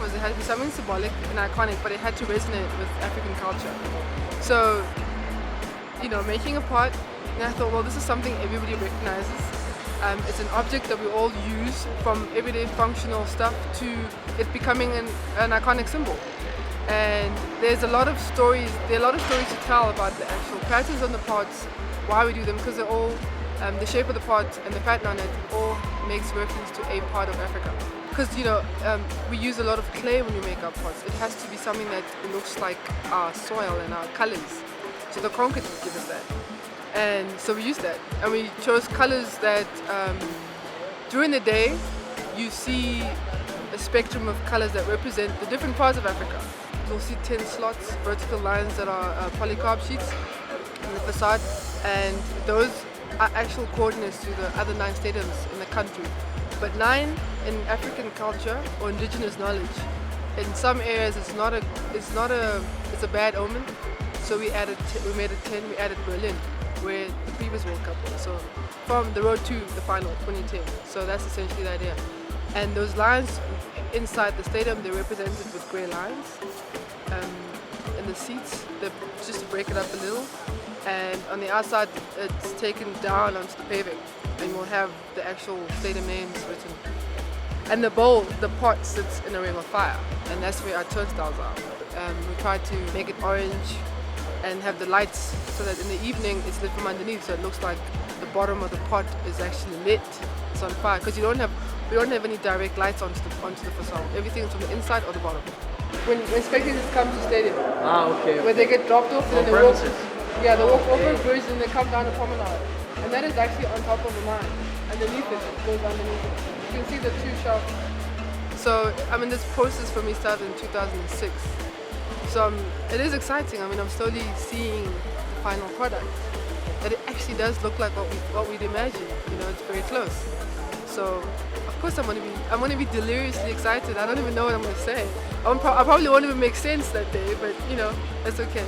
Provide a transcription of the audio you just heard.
was it had to be something symbolic and iconic, but it had to resonate with African culture. So, making a pot, and I thought, well, this is something everybody recognizes. It's an object that we all use, from everyday functional stuff to it becoming an iconic symbol. And there's a lot of stories. There are a lot of stories to tell about the actual patterns on the pots, why we do them, because they're all the shape of the pot and the pattern on it all makes reference to a part of Africa. Because we use a lot of clay when we make our pots. It has to be something that looks like our soil and our colors. So the concrete would give us that. And so we used that, and we chose colors that during the day you see a spectrum of colors that represent the different parts of Africa. You'll see 10 slots, vertical lines that are polycarb sheets in the facade, and those are actual coordinates to the other 9 stadiums in the country. But 9 in African culture or indigenous knowledge, in some areas it's a bad omen. So we made it 10. We added Berlin, where the previous World Cup was. So from the road to the final, 2010. So that's essentially the idea. And those lines inside the stadium, they're represented with grey lines. And the seats, just to break it up a little. And on the outside, it's taken down onto the paving. And we'll have the actual stadium names written. And the bowl, the pot sits in a ring of fire. And that's where our turnstiles are. We tried to make it orange and have the lights so that in the evening it's lit from underneath, so it looks like the bottom of the pot is actually lit. It's on fire because we don't have any direct lights onto the facade. Everything's from the inside or the bottom. When spectators come to stadium, okay. where they get dropped off and then they walk over a bridge and they come down a promenade, and that is actually on top of the line. Underneath it goes underneath it. You can see the 2 shafts. So this process for me started in 2006. So it is exciting. I'm slowly seeing the final product. That it actually does look like what we'd imagined. It's very close. So of course I'm gonna be deliriously excited. I don't even know what I'm gonna say. I probably won't even make sense that day, but that's okay.